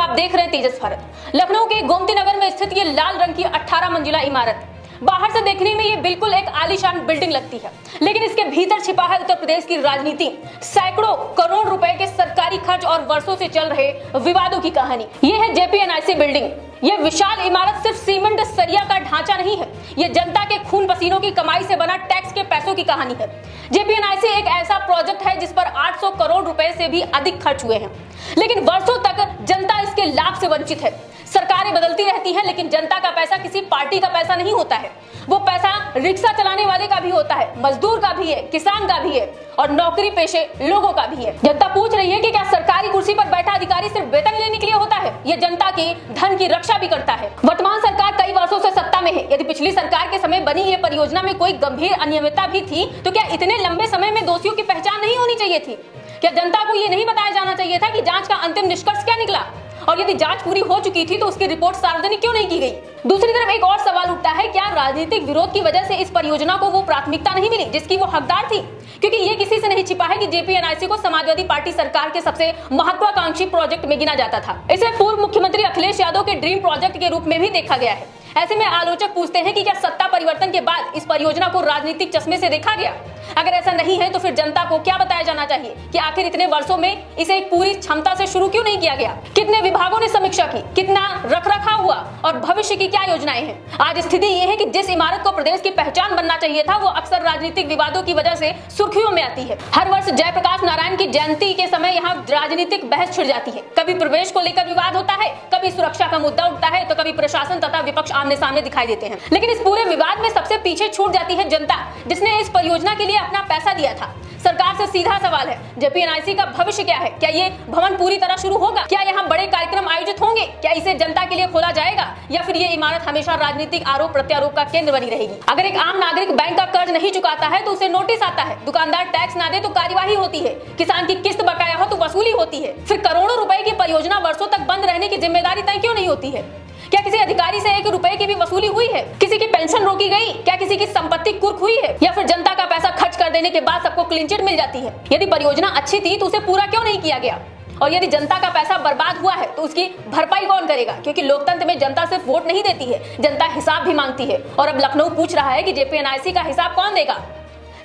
आप देख रहे हैं तेजस भारत। लखनऊ के गोमती नगर में स्थित ये लाल रंग की 18 मंजिला इमारत बाहर से देखने में ये बिल्कुल एक आलीशान बिल्डिंग लगती है, लेकिन इसके भीतर छिपा है उत्तर प्रदेश की राजनीति, सैकड़ों करोड़ रुपए के सरकारी खर्च और वर्षों से चल रहे विवादों की कहानी। ये है जेपीएनआईसी बिल्डिंग। ये विशाल इमारत सिर्फ सीमेंट सरिया का ढांचा नहीं है, ये जनता के खून पसीनों की कमाई से बना टैक्स के पैसों की कहानी है। जेपीएनआईसी एक ऐसा प्रोजेक्ट है जिस पर 800 करोड़ रुपए से भी अधिक खर्च हुए हैं, लेकिन वर्षों तक जनता इसके लाभ से वंचित है। सरकारें बदलती रहती हैं, लेकिन जनता का पैसा किसी पार्टी का पैसा नहीं होता है। वो पैसा रिक्शा चलाने वाले का भी होता है, मजदूर का भी है, किसान का भी है और नौकरी पेशे लोगों का भी है। जनता पूछ रही है कि क्या सरकारी कुर्सी पर बैठा अधिकारी सिर्फ वेतन लेने के लिए होता है? ये जनता के धन की रक्षा भी करता है। वर्तमान सरकार कई वर्षों से सत्ता में है। यदि पिछली सरकार के समय बनी ये परियोजना में कोई गंभीर अनियमितता भी थी, तो क्या इतने लंबे समय में दोषियों की पहचान नहीं होनी चाहिए थी? क्या जनता को ये नहीं बताया जाना चाहिए था कि जांच का अंतिम निष्कर्ष क्या निकला? और यदि जांच पूरी हो चुकी थी तो उसकी रिपोर्ट सार्वजनिक क्यों नहीं की गई? दूसरी तरफ एक और सवाल उठता है, क्या राजनीतिक विरोध की वजह से इस परियोजना को वो प्राथमिकता नहीं मिली जिसकी वो हकदार थी? क्योंकि ये किसी से नहीं छिपा है कि जेपीएनआईसी को समाजवादी पार्टी सरकार के सबसे महत्वाकांक्षी प्रोजेक्ट में गिना जाता था। इसे पूर्व मुख्यमंत्री अखिलेश यादव के ड्रीम प्रोजेक्ट के रूप में भी देखा गया है। ऐसे में आलोचक पूछते हैं कि क्या सत्ता परिवर्तन के बाद इस परियोजना को राजनीतिक चश्मे से देखा गया? अगर ऐसा नहीं है तो फिर जनता को क्या बताया जाना चाहिए कि आखिर इतने वर्षों में इसे एक पूरी क्षमता से शुरू क्यों नहीं किया गया? कितने विभागों ने समीक्षा की, कितना रखरखाव हुआ और भविष्य की क्या योजनाएं हैं? आज स्थिति ये है कि जिस इमारत को प्रदेश की पहचान बनना चाहिए था, वो अक्सर राजनीतिक विवादों की वजह से सुर्खियों में आती है। हर वर्ष जयप्रकाश नारायण की जयंती के समय यहाँ राजनीतिक बहस छिड़ जाती है। कभी प्रवेश को लेकर विवाद होता है, कभी सुरक्षा का मुद्दा उठता है, तो कभी प्रशासन तथा विपक्ष आमने सामने दिखाई देते हैं। लेकिन इस पूरे विवाद में सबसे पीछे छूट जाती है जनता, जिसने इस परियोजना के लिए अपना पैसा दिया था। सरकार से सीधा सवाल है, जेपीएनआईसी का भविष्य क्या है? क्या ये भवन पूरी तरह शुरू होगा? क्या यहाँ बड़े कार्यक्रम आयोजित होंगे? क्या इसे जनता के लिए खोला जाएगा, या फिर ये इमारत हमेशा राजनीतिक आरोप प्रत्यारोप का केंद्र बनी रहेगी? अगर एक आम नागरिक बैंक का कर्ज नहीं चुकाता है तो उसे नोटिस आता है, दुकानदार टैक्स ना दे तो कार्यवाही होती है, किसान की किस्त बकाया हो तो वसूली होती है, फिर करोड़ों रुपए की परियोजना वर्षों तक बंद रहने की जिम्मेदारी तय क्यों नहीं होती है? क्या किसी अधिकारी से 1 रुपए की भी वसूली हुई है? किसी की पेंशन रोकी गई? क्या किसी की संपत्ति कुर्क हुई है? या फिर जनता का पैसा खर्च कर देने के बाद सबको क्लीन चिट मिल जाती है? यदि परियोजना अच्छी थी तो उसे पूरा क्यों नहीं किया गया? और यदि जनता का पैसा बर्बाद हुआ है तो उसकी भरपाई कौन करेगा? क्योंकि लोकतंत्र में जनता सिर्फ वोट नहीं देती है, जनता हिसाब भी मांगती है। और अब लखनऊ पूछ रहा है कि जेपीएनआईसी का हिसाब कौन देगा?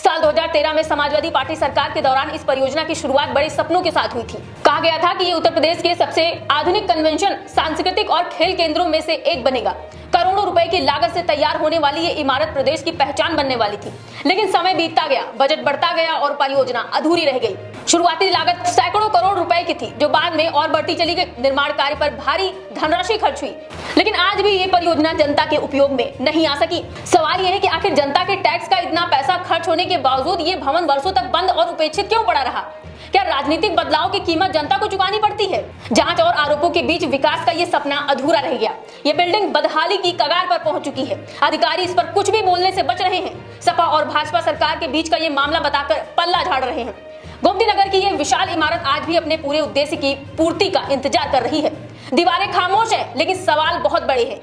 साल 2013 में समाजवादी पार्टी सरकार के दौरान इस परियोजना की शुरुआत बड़े सपनों के साथ हुई थी। कहा गया था कि ये उत्तर प्रदेश के सबसे आधुनिक कन्वेंशन, सांस्कृतिक और खेल केंद्रों में से एक बनेगा। करोड़ों रुपए की लागत से तैयार होने वाली ये इमारत प्रदेश की पहचान बनने वाली थी, लेकिन समय बीतता गया, बजट बढ़ता गया और परियोजना अधूरी रह गई। शुरुआती लागत सैकड़ों करोड़ रुपए की थी, जो बाद में और बढ़ती चली गई। निर्माण कार्य पर भारी धनराशि खर्च हुई, लेकिन आज भी ये परियोजना जनता के उपयोग में नहीं आ सकी। सवाल यह है कि आखिर जनता के टैक्स का इतना पैसा खर्च होने के बावजूद ये भवन वर्षों तक बंद और उपेक्षित क्यों पड़ा रहा? क्या राजनीतिक बदलाव की कीमत जनता को चुकानी पड़ती है? जांच और आरोपों के बीच विकास का ये सपना अधूरा रह गया। ये बिल्डिंग बदहाली की कगार पर पहुंच चुकी है। अधिकारी इस पर कुछ भी बोलने से बच रहे हैं। सपा और भाजपा सरकार के बीच का ये मामला बताकर पल्ला झाड़ रहे हैं। गोमती नगर की ये विशाल इमारत आज भी अपने पूरे उद्देश्य की पूर्ति का इंतजार कर रही है। दीवारें खामोश है, लेकिन सवाल बहुत बड़े हैं।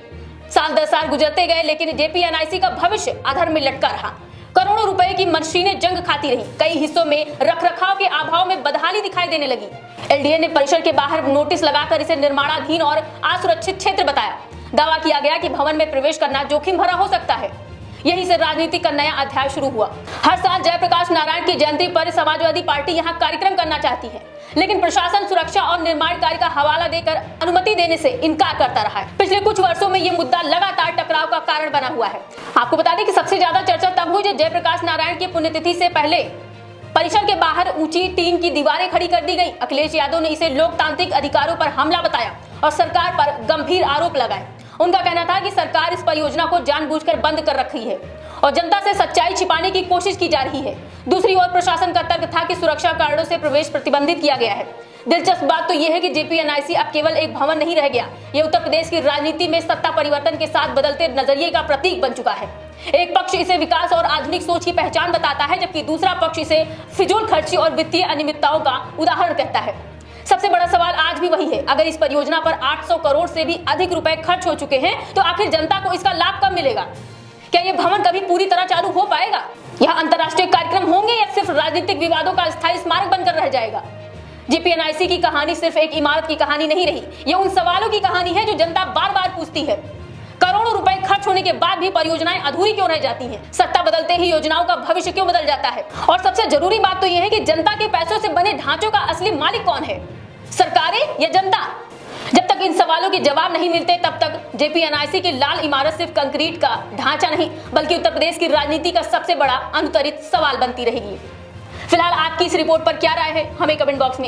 साल 10 साल गुजरते गए, लेकिन जेपीएनआईसी का भविष्य अधर में लटका रहा। करोड़ों रुपए की मशीनें जंग खाती रही। कई हिस्सों में रखरखाव के अभाव में बदहाली दिखाई देने लगी। एलडीए ने परिसर के बाहर नोटिस लगाकर इसे निर्माणाधीन और असुरक्षित क्षेत्र बताया। दावा किया गया कि भवन में प्रवेश करना जोखिम भरा हो सकता है। यहीं से राजनीति का नया अध्याय शुरू हुआ। हर साल जयप्रकाश नारायण की जयंती पर समाजवादी पार्टी यहाँ कार्यक्रम करना चाहती है, लेकिन प्रशासन सुरक्षा और निर्माण कार्य का हवाला देकर अनुमति देने से इनकार करता रहा है। पिछले कुछ वर्षों में ये मुद्दा लगातार टकराव का कारण बना हुआ है। आपको बता दें कि सबसे ज्यादा चर्चा तब हुई जब जयप्रकाश नारायण की पुण्यतिथि से पहले परिसर के बाहर ऊंची टीन की दीवारें खड़ी कर दी गई। अखिलेश यादव ने इसे लोकतांत्रिक अधिकारों पर हमला बताया और सरकार पर गंभीर आरोप लगाए। उनका कहना था कि सरकार इस परियोजना को जानबूझकर बंद कर रखी है और जनता से सच्चाई छिपाने की कोशिश की जा रही है। दूसरी ओर प्रशासन का तर्क था कि सुरक्षा कारणों से प्रवेश प्रतिबंधित किया गया है। दिलचस्प बात तो यह है कि जेपीएनआईसी अब केवल एक भवन नहीं रह गया, ये उत्तर प्रदेश की राजनीति में सत्ता परिवर्तन के साथ बदलते नजरिए का प्रतीक बन चुका है। एक पक्ष इसे विकास और आधुनिक सोच की पहचान बताता है, जबकि दूसरा पक्ष इसे फिजूल खर्ची और वित्तीय अनियमितताओं का उदाहरण कहता है। सबसे बड़ा सवाल आज भी वही है, अगर इस परियोजना पर 800 करोड़ से भी अधिक रुपए खर्च हो चुके हैं तो आखिर जनता को इसका लाभ कब मिलेगा? क्या यह भवन कभी पूरी तरह चालू हो पाएगा? यहाँ अंतर्राष्ट्रीय कार्यक्रम होंगे या सिर्फ राजनीतिक विवादों का स्थायी स्मारक बनकर रह जाएगा? जेपीएनआईसी की कहानी सिर्फ एक इमारत की कहानी नहीं रही, ये उन सवालों की कहानी है जो जनता बार बार पूछती है। करोड़ों रुपए खर्च होने के बाद भी परियोजनाएं अधूरी क्यों रह जाती हैं? सत्ता बदलते ही योजनाओं का भविष्य क्यों बदल जाता है? और सबसे जरूरी बात तो यह है कि जनता के पैसों से बने ढांचों का असली मालिक कौन है, सरकारें या जनता? जब तक इन सवालों के जवाब नहीं मिलते तब तक जेपीएनआईसी की लाल इमारत सिर्फ कंक्रीट का ढांचा नहीं बल्कि उत्तर प्रदेश की राजनीति का सबसे बड़ा अनुत्तरित सवाल बनती रहेगी। फिलहाल आपकी इस रिपोर्ट पर क्या राय है, हमें कमेंट बॉक्स में